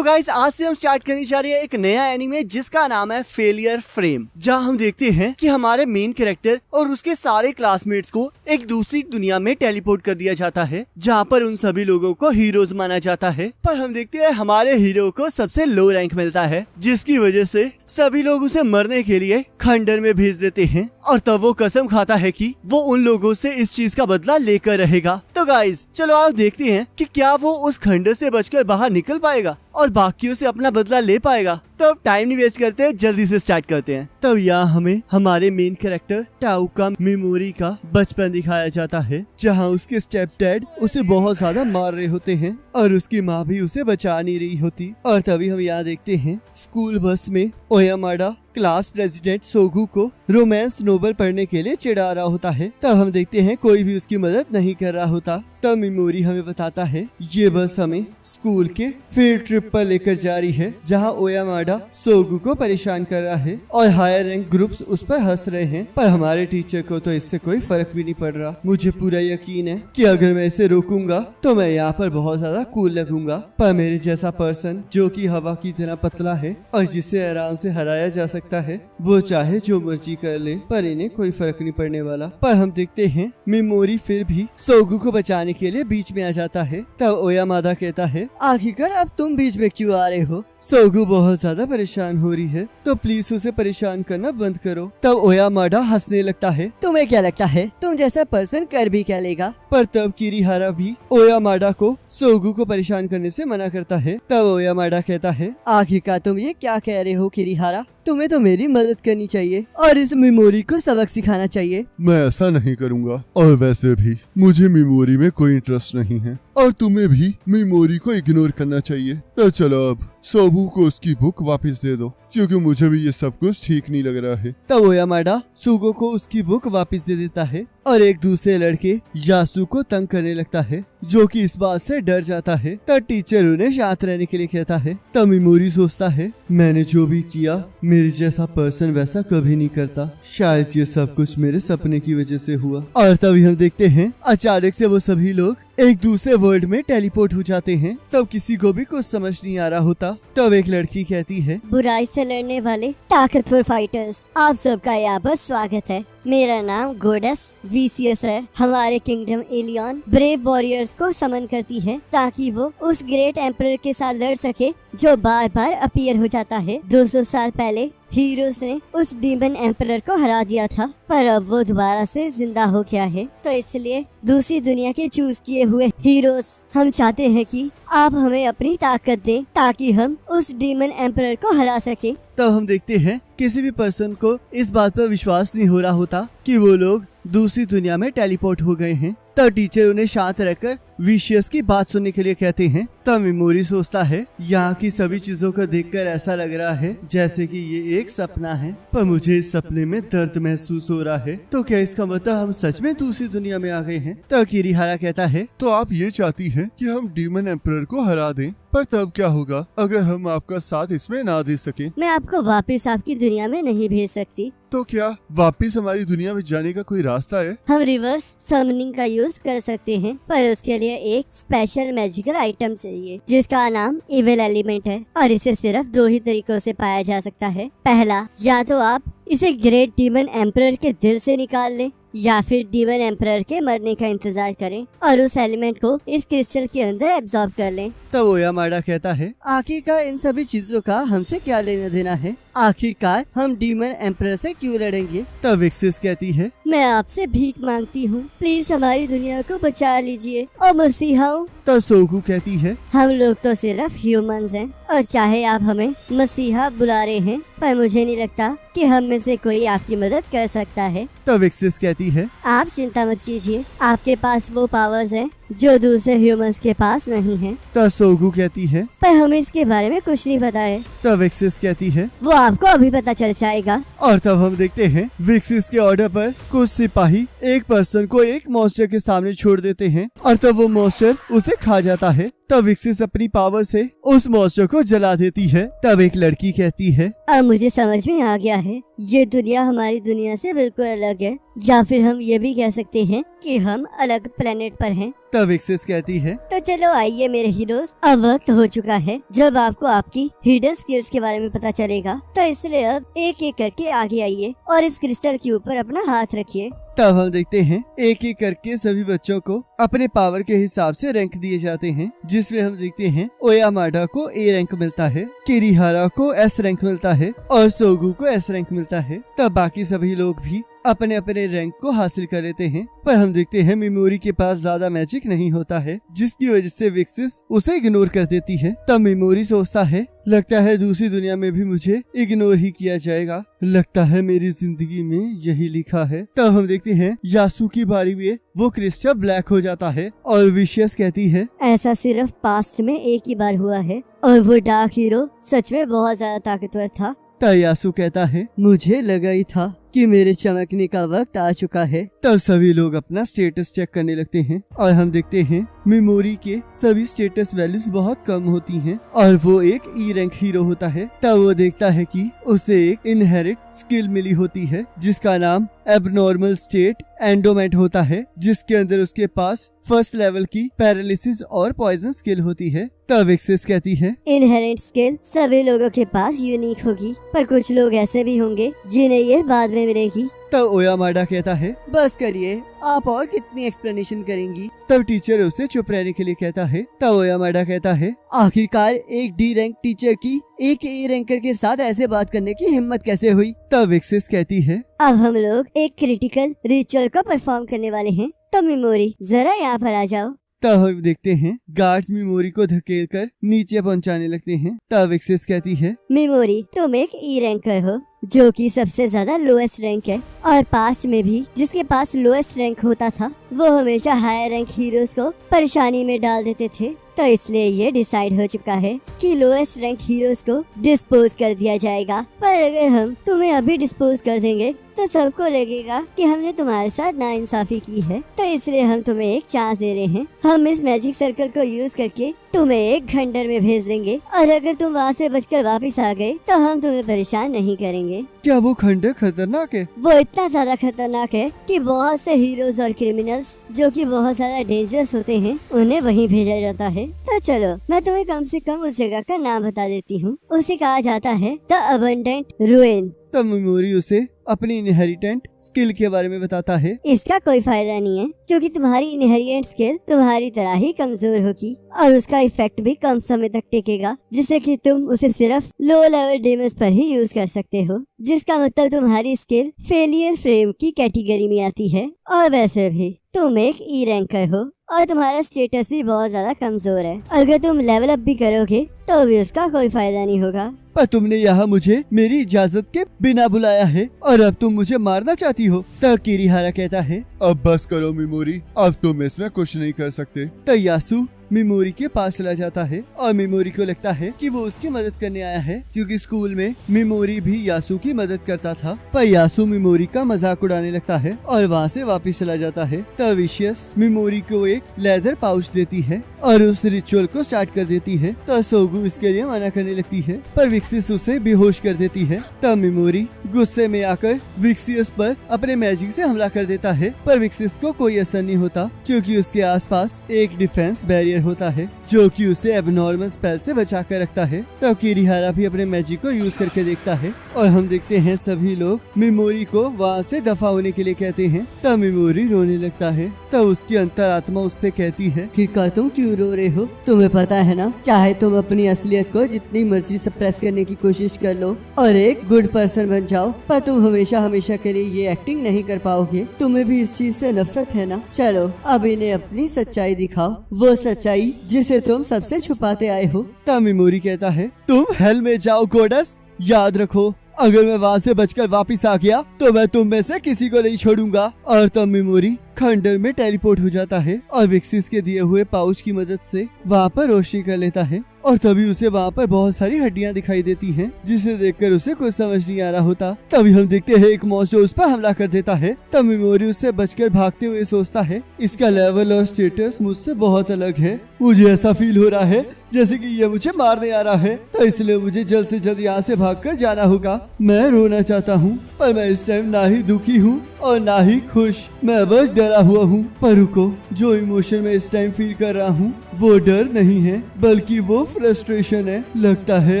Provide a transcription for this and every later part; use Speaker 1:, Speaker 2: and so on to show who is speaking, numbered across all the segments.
Speaker 1: तो गाइस आज से हम स्टार्ट करने जा रहे हैं एक नया एनीमे जिसका नाम है फेलियर फ्रेम, जहां हम देखते हैं कि हमारे मेन कैरेक्टर और उसके सारे क्लासमेट्स को एक दूसरी दुनिया में टेलीपोर्ट कर दिया जाता है, जहां पर उन सभी लोगों को हीरोज माना जाता है। पर हम देखते हैं हमारे हीरो को सबसे लो रैंक मिलता है, जिसकी वजह से सभी लोग उसे मरने के लिए खंडर में भेज देते हैं और तब वो कसम खाता है कि वो उन लोगों से इस चीज का बदला लेकर रहेगा। तो गाइस चलो आप देखते हैं कि क्या वो उस खंडर से बचकर बाहर निकल पाएगा और बाकियों से अपना बदला ले पाएगा। तो अब टाइम नहीं वेस्ट करते हैं, जल्दी से स्टार्ट करते हैं। तब यहाँ हमें हमारे मेन कैरेक्टर टाउ का मेमोरी का बचपन दिखाया जाता है, जहाँ उसके स्टेप डैड उसे बहुत ज्यादा मार रहे होते हैं और उसकी माँ भी उसे बचा नहीं रही होती। और तभी हम यहाँ देखते हैं स्कूल बस में ओयामाडा क्लास प्रेसिडेंट सोगू को रोमांस नोवेल पढ़ने के लिए चिढ़ा रहा होता है। तब हम देखते हैं कोई भी उसकी मदद नहीं कर रहा होता। तब मेमोरी हमें बताता है ये बस हमें स्कूल के फील्ड ट्रिप पर लेकर जा रही है, जहाँ ओयामाडा सोगू को परेशान कर रहा है और हायर रैंक ग्रुप्स उस पर हंस रहे हैं। पर हमारे टीचर को तो इससे कोई फर्क भी नहीं पड़ रहा। मुझे पूरा यकीन है कि अगर मैं इसे रोकूंगा तो मैं यहाँ पर बहुत ज्यादा कूल लगूंगा। पर मेरे जैसा पर्सन जो कि हवा की तरह पतला है और जिसे आराम से हराया जा सकता है, वो चाहे जो मर्जी कर ले, पर इन्हें कोई फर्क नहीं पड़ने वाला। पर हम देखते हैं मेमोरी फिर भी सोगू को बचाने के लिए बीच में आ जाता है। तब ओयामाडा कहता है आखिरकार अब तुम बीच में क्यों आ रहे हो? सोगू बहुत ज्यादा परेशान हो रही है, तो प्लीज उसे परेशान करना बंद करो। तब ओयामाडा हंसने लगता है, तुम्हें क्या लगता है तुम जैसा पर्सन कर भी क्या लेगा? पर तब किरीहारा भी ओयामाडा को सोगू को परेशान करने से मना करता है। तब ओयामाडा कहता है आखिरकार तुम ये क्या कह रहे हो किरीहारा? तुम्हें तो मेरी मदद करनी चाहिए और इस मेमोरी को सबक सिखाना चाहिए।
Speaker 2: मैं ऐसा नहीं करूँगा, और वैसे भी मुझे मेमोरी में कोई इंटरेस्ट नहीं है और तुम्हें भी मेमोरी को इग्नोर करना चाहिए। तो चलो अब सोगू को उसकी बुक वापस दे दो, क्योंकि मुझे भी ये सब कुछ ठीक नहीं लग रहा है।
Speaker 1: तब ओयामाडा सोगू को उसकी बुक वापस दे देता है और एक दूसरे लड़के यासु को तंग करने लगता है, जो कि इस बात से डर जाता है। तब टीचर उन्हें शांत रहने के लिए कहता है। तब मेमोरी सोचता है मैंने जो भी किया मेरे जैसा पर्सन वैसा कभी नहीं करता, शायद ये सब कुछ मेरे सपने की वजह से हुआ। और तभी हम देखते हैं अचानक से वो सभी लोग एक दूसरे वर्ल्ड में टेलीपोर्ट हो जाते हैं। तब किसी को भी कुछ समझ नहीं आ रहा होता। तब एक लड़की कहती है
Speaker 3: बुराई से लड़ने वाले ताकतवर फाइटर्स, आप सबका यहाँ पर स्वागत है। मेरा नाम गोडेस वीसीएस है। हमारे किंगडम एलियन ब्रेव वॉरियर्स को समन करती है ताकि वो उस ग्रेट एम्परर के साथ लड़ सके जो बार बार अपीयर हो जाता है। 200 साल पहले हीरोज ने उस डीमन एम्परर को हरा दिया था, पर अब वो दोबारा से जिंदा हो गया है। तो इसलिए दूसरी दुनिया के चूज किए हुए हीरोज हम चाहते हैं कि आप हमें अपनी ताकत दें ताकि हम उस डीमन एम्परर को हरा सके।
Speaker 1: तब हम देखते हैं किसी भी पर्सन को इस बात पर विश्वास नहीं हो रहा होता कि वो लोग दूसरी दुनिया में टेलीपोर्ट हो गए हैं। तब टीचर उन्हें शांत रहकर विशियस की बात सुनने के लिए कहते हैं। तब मेमोरी सोचता है यहाँ की सभी चीजों को देखकर ऐसा लग रहा है जैसे कि ये एक सपना है, पर मुझे इस सपने में दर्द महसूस हो रहा है। तो क्या इसका मतलब हम सच में दूसरी दुनिया में आ गए हैं? तब किरीहारा कहता है
Speaker 2: तो आप ये चाहती हैं कि हम डीमन एम्परर को हरा दें, पर तब क्या होगा अगर हम आपका साथ इसमें ना दे सके?
Speaker 3: मैं आपको वापस आपकी दुनिया में नहीं भेज सकती।
Speaker 2: तो क्या वापस हमारी दुनिया में जाने का कोई रास्ता है?
Speaker 3: हम रिवर्स समनिंग का यूज कर सकते हैं, पर उसके लिए एक स्पेशल मैजिकल आइटम चाहिए जिसका नाम इविल एलिमेंट है और इसे सिर्फ 2 ही तरीकों से पाया जा सकता है। पहला, या तो आप इसे ग्रेट डीमन एम्परर के दिल से निकाल लें या फिर डीमन एम्परर के मरने का इंतजार करें और उस एलिमेंट को इस क्रिस्टल के अंदर एब्जॉर्ब कर लें।
Speaker 1: तब ओयामाडा कहता है आखिरकार इन सभी चीजों का हमसे क्या लेना देना है? आखिरकार हम डीमन एम्परर से क्यों लड़ेंगे? तब विक्सिस कहती है
Speaker 3: मैं आपसे भीख मांगती हूँ, प्लीज हमारी दुनिया को बचा लीजिए और मसीहाओं।
Speaker 1: तब सोगू कहती है
Speaker 3: हम लोग तो सिर्फ ह्यूमंस हैं और चाहे आप हमें मसीहा बुला रहे हैं, पर मुझे नहीं लगता कि हम में से कोई आपकी मदद कर सकता है।
Speaker 1: तब विक्सिस कहती है
Speaker 3: आप चिंता मत कीजिए, आपके पास वो पावर्स हैं जो दूसरे ह्यूमंस के पास नहीं है।
Speaker 1: तब सोगू कहती है
Speaker 3: पर हमें इसके बारे में कुछ नहीं पता है।
Speaker 1: तब विक्सिस कहती है
Speaker 3: वो आपको अभी पता चल जाएगा।
Speaker 1: और तब हम देखते हैं विक्सिस के ऑर्डर पर कुछ सिपाही एक पर्सन को एक मॉन्स्टर के सामने छोड़ देते हैं और तब वो मॉन्स्टर उसे खा जाता है। तब विक्सिस अपनी पावर से उस मॉन्स्टर को जला देती है। तब एक लड़की कहती है,
Speaker 3: अब मुझे समझ में आ गया है, ये दुनिया हमारी दुनिया से बिल्कुल अलग है, या फिर हम ये भी कह सकते हैं कि हम अलग प्लेनेट पर हैं।
Speaker 1: तब विक्सिस कहती है,
Speaker 3: तो चलो आइए मेरे हीरोज, अब वक्त हो चुका है जब आपको आपकी हिडन स्किल्स के बारे में पता चलेगा। तो इसलिए अब एक एक करके आगे आइए और इस क्रिस्टल के ऊपर अपना हाथ रखिए।
Speaker 1: तब हम देखते हैं एक एक करके सभी बच्चों को अपने पावर के हिसाब से रैंक दिए जाते हैं, जिसमें हम देखते हैं ओयामाडा को ए रैंक मिलता है, किरिहारा को एस रैंक मिलता है और सोगू को एस रैंक मिलता है। तब बाकी सभी लोग भी अपने अपने रैंक को हासिल कर लेते हैं। पर हम देखते हैं मिमोरी के पास ज्यादा मैजिक नहीं होता है, जिसकी वजह से विक्सिस उसे इग्नोर कर देती है। तब मिमोरी सोचता है, लगता है दूसरी दुनिया में भी मुझे इग्नोर ही किया जाएगा, लगता है मेरी जिंदगी में यही लिखा है। तब हम देखते हैं यासु की बारी में वो क्रिस्टल ब्लैक हो जाता है और विशियस कहती है,
Speaker 3: ऐसा सिर्फ पास्ट में एक ही बार हुआ है और वो डार्क हीरो सच में बहुत ज्यादा ताकतवर था।
Speaker 1: तब यासु कहता है, मुझे लगा ही था कि मेरे चमकने का वक्त आ चुका है। तब सभी लोग अपना स्टेटस चेक करने लगते हैं और हम देखते हैं मेमोरी के सभी स्टेटस वैल्यूज बहुत कम होती हैं और वो एक ई रैंक हीरो होता है। तब वो देखता है कि उसे एक इनहेरिट स्किल मिली होती है जिसका नाम एबनॉर्मल स्टेट एंडोमेंट होता है, जिसके अंदर उसके पास फर्स्ट लेवल की पैरालिसिस और पॉइजन स्किल होती है। तब विक्सिस कहती है,
Speaker 3: इनहेरेंट स्किल सभी लोगों के पास यूनिक होगी, पर कुछ लोग ऐसे भी होंगे जिन्हें ये बाद में मिलेगी।
Speaker 1: तब ओयामाडा कहता है, बस करिए, आप और कितनी एक्सप्लेनेशन करेंगी। तब टीचर उसे चुप रहने के लिए कहता है। तब ओयामाडा कहता है, आखिरकार एक डी रैंक टीचर की एक ए रैंकर के साथ ऐसे बात करने की हिम्मत कैसे हुई। तब विक्सिस कहती है,
Speaker 3: अब हम लोग एक क्रिटिकल रिचुअल को परफॉर्म करने वाले हैं, तो मेमोरी जरा यहाँ पर आ जाओ।
Speaker 1: तब हम देखते हैं गार्ड्स मेमोरी को धकेल कर नीचे पहुंचाने लगते हैं। तब विक्सिस कहती है,
Speaker 3: मेमोरी तुम एक ई रैंकर हो जो कि सबसे ज्यादा लोएस्ट रैंक है, और पास्ट में भी जिसके पास लोएस्ट रैंक होता था वो हमेशा हायर रैंक हीरोज को परेशानी में डाल देते थे। तो इसलिए ये डिसाइड हो चुका है कि लोएस्ट रैंक हीरोज को डिस्पोज कर दिया जाएगा। पर अगर हम तुम्हें अभी डिस्पोज कर देंगे तो सबको लगेगा कि हमने तुम्हारे साथ नाइंसाफी की है। तो इसलिए हम तुम्हें एक चांस दे रहे हैं। हम इस मैजिक सर्कल को यूज करके तुम्हें एक खंडर में भेज देंगे, और अगर तुम वहाँ से बचकर वापस आ गए तो हम तुम्हें परेशान नहीं करेंगे।
Speaker 1: क्या वो खंडर खतरनाक है?
Speaker 3: वो इतना ज्यादा खतरनाक है कि बहुत से हीरोज और क्रिमिनल्स जो कि बहुत ज्यादा डेंजरस होते हैं उन्हें वहीं भेजा जाता है। तो चलो मैं तुम्हें कम से कम उस जगह का नाम बता देती हूँ। उसे कहा जाता है द अबंडेंट रुइन।
Speaker 1: तब मेमोरी उसे अपनी इनहेरिटेंट स्किल के बारे में बताता है।
Speaker 3: इसका कोई फायदा नहीं है क्योंकि तुम्हारी इनहेरिटेंट स्किल तुम्हारी तरह ही कमजोर होगी और उसका इफेक्ट भी कम समय तक टिकेगा, जिससे कि तुम उसे सिर्फ लो लेवल डेमेज पर ही यूज कर सकते हो, जिसका मतलब तुम्हारी स्किल फेलियर फ्रेम की कैटेगरी में आती है। और वैसे भी तुम एक ई रैंकर हो और तुम्हारा स्टेटस भी बहुत ज्यादा कमजोर है। अगर तुम लेवल अप भी करोगे तो भी उसका कोई फायदा नहीं होगा।
Speaker 1: पर तुमने यहाँ मुझे मेरी इजाजत के बिना बुलाया है और अब तुम मुझे मारना चाहती हो। तब किरिहारा कहता है,
Speaker 2: अब बस करो मेमोरी, अब तुम इसमें कुछ नहीं कर सकते।
Speaker 1: तब यासु मेमोरी के पास चला जाता है और मेमोरी को लगता है कि वो उसकी मदद करने आया है, क्योंकि स्कूल में मेमोरी भी यासु की मदद करता था। पर यासु मेमोरी का मजाक उड़ाने लगता है और वहाँ से वापस चला जाता है। तब विशियस मेमोरी को एक लेदर पाउच देती है और उस रिचुअल को स्टार्ट कर देती है। तो सोगू इसके लिए मना करने लगती है, पर विक्सियस उसे बेहोश कर देती है। तब मेमोरी गुस्से में आकर विक्सियस पर अपने मैजिक से हमला कर देता है, पर विक्सियस को कोई असर नहीं होता क्योंकि उसके आसपास एक डिफेंस बैरियर होता है जो कि उसे एबनॉर्मल स्पेल से बचा कर रखता है। तब किरिहारा भी अपने मैजिक को यूज करके देखता है और हम देखते हैं सभी लोग मेमोरी को वहाँ से दफा होने के लिए कहते हैं। तब मेमोरी रोने लगता है। तब उसकी अंतरात्मा उससे कहती है,
Speaker 4: खिरका तुम क्यों रो रहे हो? तुम्हें पता है ना, चाहे तुम अपनी असलियत को जितनी मर्जी सप्रेस करने की कोशिश कर लो और एक गुड पर्सन बन जाओ, पर तुम हमेशा हमेशा के लिए ये एक्टिंग नहीं कर पाओगे। तुम्हें भी इस चीज से नफरत है ना? चलो अब इन्हें अपनी सच्चाई दिखाओ, वो सच्चाई जिसे तुम सबसे छुपाते आए हो।
Speaker 1: तब मेमोरी कहता है, तुम हेल में जाओ गोडस, याद रखो अगर मैं वहाँ से बचकर वापस आ गया तो मैं तुम में से किसी को नहीं छोड़ूंगा। और तब मेमोरी खंडर में टेलीपोर्ट हो जाता है और विक्सिस के दिए हुए पाउच की मदद से वहाँ पर रोशनी कर लेता है।
Speaker 4: और तभी उसे वहाँ पर बहुत सारी हड्डियाँ दिखाई देती हैं, जिसे देखकर उसे कुछ समझ नहीं आ रहा होता। तभी हम देखते हैं एक मॉन्स्टर उस पर हमला कर देता है। तब मेमोरी उससे बचकर भागते हुए सोचता है इसका लेवल और स्टेटस मुझसे बहुत अलग है। मुझे ऐसा फील हो रहा है जैसे कि ये मुझे मारने आ रहा है, तो इसलिए मुझे जल्द से जल्द यहाँ से भागकर जाना होगा। मैं रोना चाहता हूँ पर मैं इस टाइम ना ही दुखी हूँ और ना ही खुश, मैं बस डरा हुआ हूँ। पर रुको, जो इमोशन मैं इस टाइम फील कर रहा हूँ वो डर नहीं है बल्कि वो फ्रस्ट्रेशन है। लगता है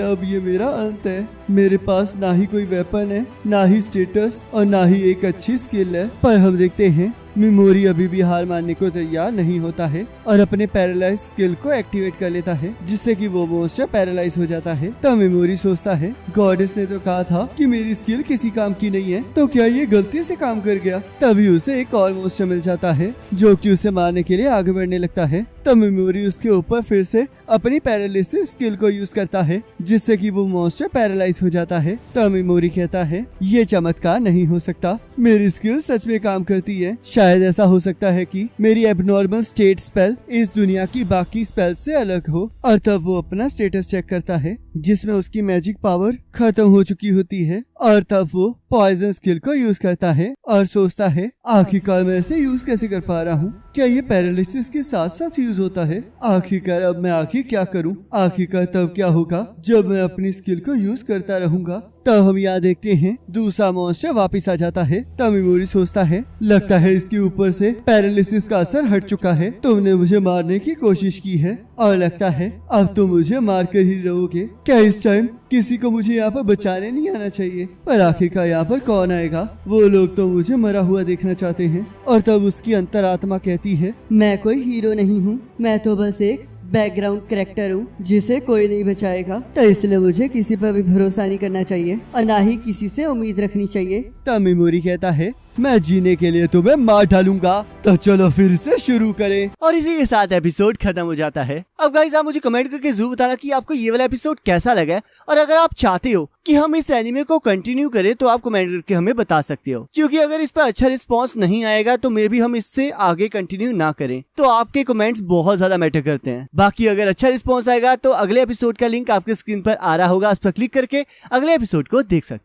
Speaker 4: अब ये मेरा अंत है। मेरे पास ना ही कोई वेपन है, ना ही स्टेटस और ना ही एक अच्छी स्किल है। पर हम देखते हैं मेमोरी अभी भी हार मानने को तैयार नहीं होता है और अपने पैरालाइज स्किल को एक्टिवेट कर लेता है, जिससे कि वो मॉन्स्टर पैरालाइज हो जाता है। तब मेमोरी सोचता है गॉडेस ने तो कहा था कि मेरी स्किल किसी काम की नहीं है, तो क्या ये गलती से काम कर गया। तभी उसे एक और मॉन्स्टर मिल जाता है जो कि उसे मारने के लिए आगे बढ़ने लगता है। तब मेमोरी उसके ऊपर फिर से अपनी पैरालिसिस स्किल को यूज करता है, जिससे कि वो मॉन्स्टर पैरालाइज हो जाता है। तब मेमोरी कहता है ये चमत्कार नहीं हो सकता, मेरी स्किल सच में काम करती है। शायद ऐसा हो सकता है कि मेरी एबनॉर्मल स्टेट स्पेल इस दुनिया की बाकी स्पेल से अलग हो। और तब वो अपना स्टेटस चेक करता है, जिसमें उसकी मैजिक पावर खत्म हो चुकी होती है। और तब वो पॉइजन स्किल को यूज करता है और सोचता है आखिरकार मैं इसे यूज कैसे कर पा रहा हूँ। क्या ये पैरालिसिस के साथ साथ यूज होता है? आखिरकार अब मैं आखिर क्या करूँ? आखिरकार तब क्या होगा जब मैं अपनी स्किल को यूज करता रहूंगा। तब हम यहाँ देखते हैं दूसरा मॉन्स्टर वापस आ जाता है। तब मेमोरी सोचता है लगता है इसके ऊपर से पैरालिसिस का असर हट चुका है। तुमने मुझे मारने की कोशिश की है और लगता है अब तो मुझे मार कर ही रहोगे। क्या इस टाइम किसी को मुझे यहाँ पर बचाने नहीं आना चाहिए? पर आखिरकार यहाँ पर कौन आएगा? वो लोग तो मुझे मरा हुआ देखना चाहते हैं। और तब उसकी अंतरात्मा कहती है मैं कोई हीरो नहीं हूँ, मैं तो बस एक बैकग्राउंड कैरेक्टर हूँ जिसे कोई नहीं बचाएगा। तो इसलिए मुझे किसी पर भी भरोसा नहीं करना चाहिए और ना ही किसी से उम्मीद रखनी चाहिए।
Speaker 1: तब मेमोरी कहता है मैं जीने के लिए तुम्हें मार डालूंगा। तो चलो फिर से शुरू करें। और इसी के साथ एपिसोड खत्म हो जाता है। अब गाइस आप मुझे कमेंट करके जरूर बताना कि आपको ये वाला एपिसोड कैसा लगा है, और अगर आप चाहते हो कि हम इस एनिमे को कंटिन्यू करें तो आप कमेंट करके हमें बता सकते हो, क्योंकि अगर इस पर अच्छा रिस्पांस नहीं आएगा तो मे भी हम इससे आगे कंटिन्यू ना करें। तो आपके कमेंट्स बहुत ज्यादा मैटर करते हैं। बाकी अगर अच्छा रिस्पांस आएगा तो अगले एपिसोड का लिंक आपके स्क्रीन पर आ रहा होगा, उस पर क्लिक करके अगले एपिसोड को देख सकते हैं।